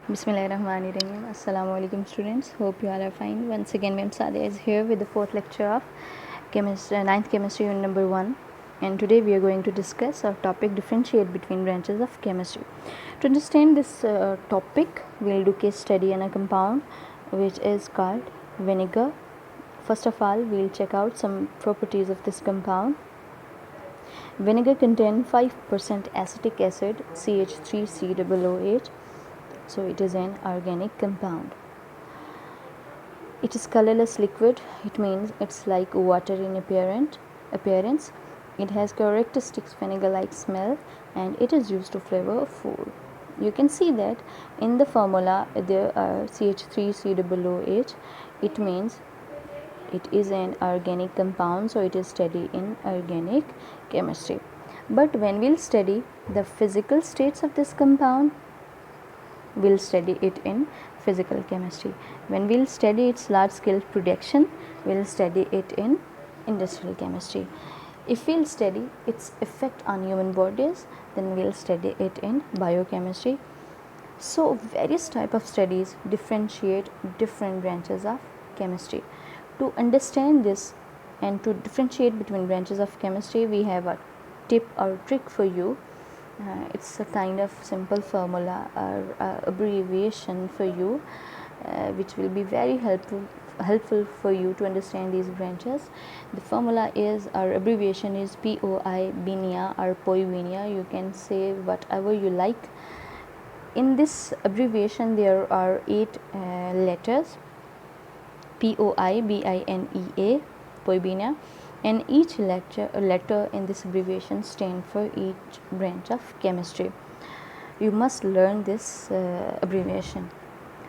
Bismillahirrahmanirrahim. Assalamu alaikum students. Hope you all are fine. Once again, Ma'am Sadia is here with the fourth lecture of ninth chemistry unit number 1. And today we are going to discuss our topic differentiate between branches of chemistry. To understand this topic, we will do case study on a compound which is called vinegar. First of all, we will check out some properties of this compound. Vinegar contains 5% acetic acid CH3COOH. So it is an organic compound. It is colorless liquid. It means it's like water in appearance. It has characteristic vinegar-like smell and it is used to flavor food. You can see that in the formula there are CH3COOH. It means it is an organic compound, so it is studied in organic chemistry. But when we'll study the physical states of this compound, we'll study it in physical chemistry. When we'll study its large scale production, we'll study it in industrial chemistry. If we'll study its effect on human bodies, then we'll study it in biochemistry. So various type of studies differentiate different branches of chemistry. To understand this and to differentiate between branches of chemistry, we have a tip or trick for you. It's a kind of simple formula or abbreviation for you, which will be very helpful for you to understand these branches. The formula is, or abbreviation is POI BINIA or POIBINIA. You can say whatever you like. In this abbreviation there are 8 letters: POI BINEA, POIBINIA, and each letter in this abbreviation stand for each branch of chemistry. You must learn this abbreviation.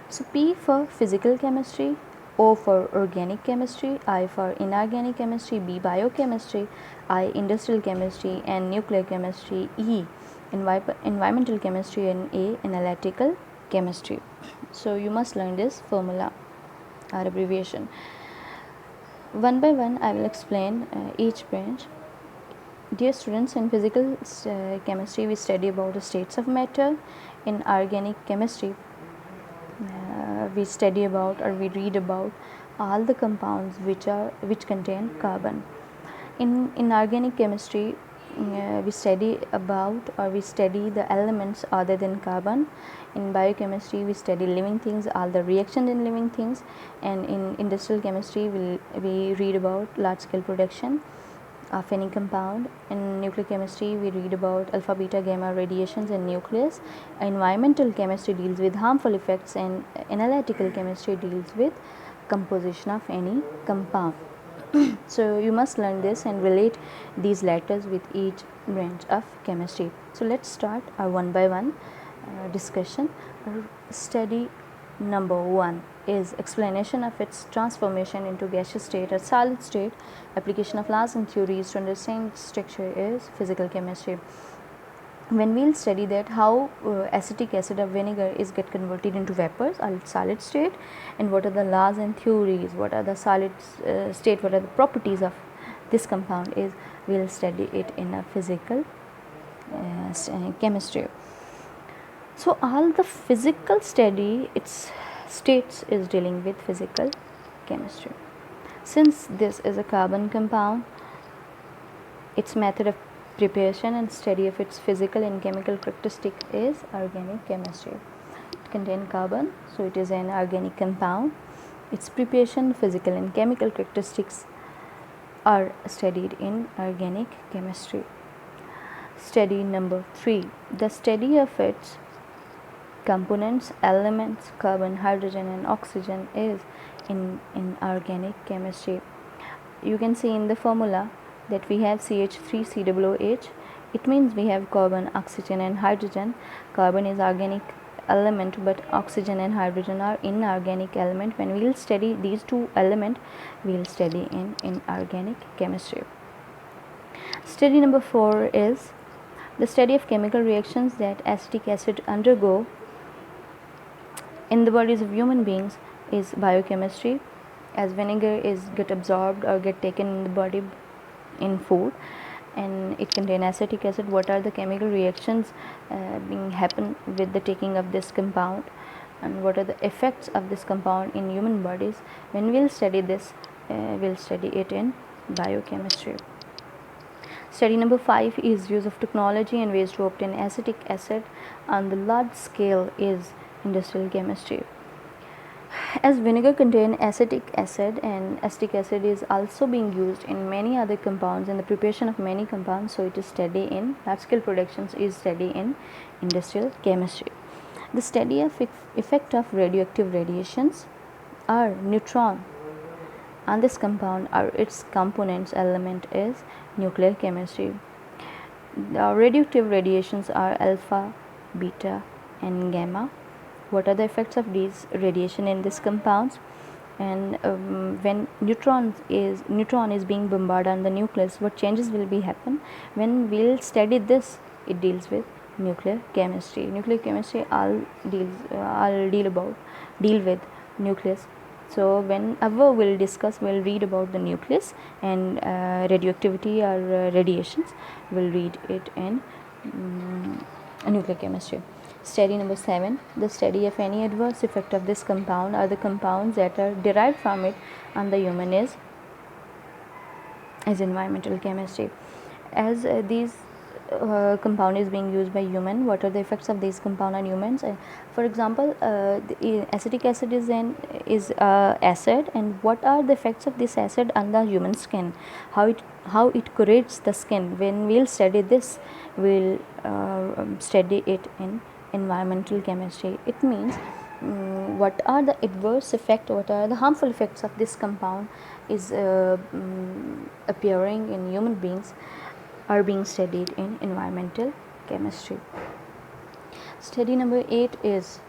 So P for physical chemistry, O for organic chemistry, I for inorganic chemistry, B biochemistry, I industrial chemistry and nuclear chemistry, E environmental chemistry, and A analytical chemistry. So you must learn this formula or abbreviation. One by one I will explain each branch. Dear students, in physical chemistry we study about the states of matter. In organic chemistry we study about or we read about all the compounds which contain carbon. In inorganic chemistry we study about or we study the elements other than carbon. In biochemistry we study living things, all the reactions in living things, and in industrial chemistry we read about large scale production of any compound. In nuclear chemistry we read about alpha, beta, gamma radiations in nucleus. Environmental chemistry deals with harmful effects, and analytical chemistry deals with composition of any compound. So you must learn this and relate these letters with each branch of chemistry. So let's start our one by one discussion. Study number 1 is explanation of its transformation into gaseous state or solid state. Application of laws and theories to understand structure is physical chemistry. When we'll study that how acetic acid or vinegar is get converted into vapors or solid state, and what are the laws and theories, what are the solid state, what are the properties of this compound, is we'll study it in a physical chemistry. So all the physical study its states is dealing with physical chemistry. Since this is a carbon compound, its method of preparation and study of its physical and chemical characteristic is organic chemistry. It contains carbon, so it is an organic compound. Its preparation, physical and chemical characteristics are studied in organic chemistry. Study number 3, the study of its components, elements, carbon, hydrogen and oxygen is in organic chemistry. You can see in the formula that we have CH3COOH. It means we have carbon, oxygen and hydrogen. Carbon is organic element, but oxygen and hydrogen are inorganic element. When we will study these two elements, we will study in inorganic chemistry. Study number 4 is the study of chemical reactions that acetic acid undergo in the bodies of human beings is biochemistry. As vinegar is get absorbed or get taken in the body in food, and it contains acetic acid, what are the chemical reactions being happen with the taking of this compound and what are the effects of this compound in human bodies. When we'll study this, we'll study it in biochemistry. Study number 5 is use of technology and ways to obtain acetic acid on the large scale is industrial chemistry. As vinegar contains acetic acid, and acetic acid is also being used in many other compounds in the preparation of many compounds, so it is studied in large scale productions is studied in industrial chemistry. The study of effect of radioactive radiations or neutron on this compound or its components element is nuclear chemistry. The radioactive radiations are alpha, beta and gamma. What are the effects of these radiation in these compounds? And when neutron is being bombarded on the nucleus, what changes will be happen? When we'll study this, it deals with nuclear chemistry. Nuclear chemistry all deal with nucleus. So whenever we'll discuss, we'll read about the nucleus, and radioactivity or radiations, we'll read it in nuclear chemistry. Study number 7, the study of any adverse effect of this compound or the compounds that are derived from it on the human is environmental chemistry. As these compound is being used by human, what are the effects of this compound on humans? For example, the acetic acid is acid, and what are the effects of this acid on the human skin? How it corrodes the skin? When we'll study this, we'll study it in environmental chemistry. It means what are the adverse effect, what are the harmful effects of this compound is appearing in human beings are being studied in environmental chemistry. Study number 8 is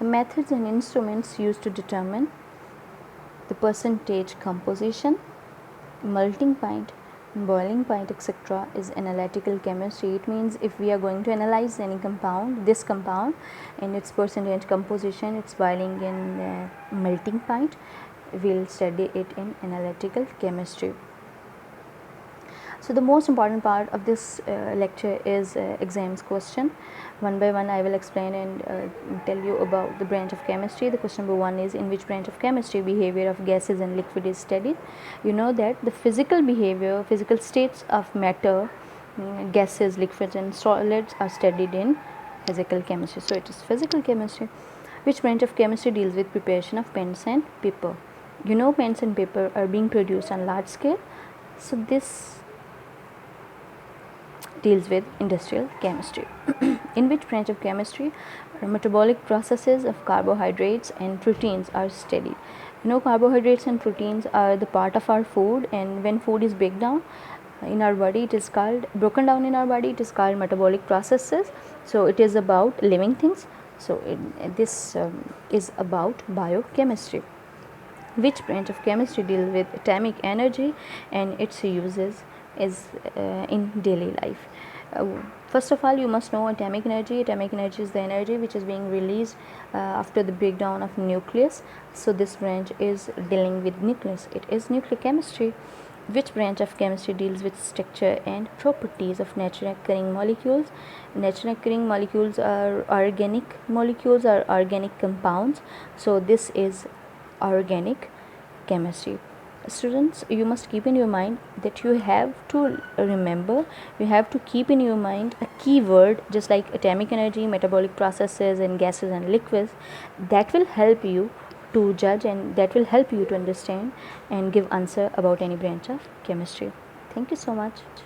the methods and instruments used to determine the percentage composition, melting point, boiling point, etc. is analytical chemistry. It means if we are going to analyze any compound, this compound in its percentage composition, its boiling and melting point, we'll study it in analytical chemistry. So the most important part of this lecture is exams question. One by one I will explain and tell you about the branch of chemistry. The question number 1 is, in which branch of chemistry behavior of gases and liquid is studied? You know that the physical behavior, physical states of matter, gases, liquids and solids are studied in physical chemistry. So it is physical chemistry. Which branch of chemistry deals with preparation of pens and paper? You know pens and paper are being produced on large scale. So this deals with industrial chemistry. In which branch of chemistry metabolic processes of carbohydrates and proteins are studied? You know carbohydrates and proteins are the part of our food, and when food is broken down in our body, it is called metabolic processes. So it is about living things. So this is about biochemistry. Which branch of chemistry deals with atomic energy and its uses is in daily life? First of all, you must know atomic energy. Atomic energy is the energy which is being released after the breakdown of nucleus. So this branch is dealing with nucleus. It is nuclear chemistry. Which branch of chemistry deals with structure and properties of naturally occurring molecules? Naturally occurring molecules are organic molecules or organic compounds. So this is organic chemistry. Students, you must keep in your mind that you have to remember, you have to keep in your mind a key word just like atomic energy, metabolic processes and gases and liquids. That will help you to judge, and that will help you to understand and give answer about any branch of chemistry. Thank you so much.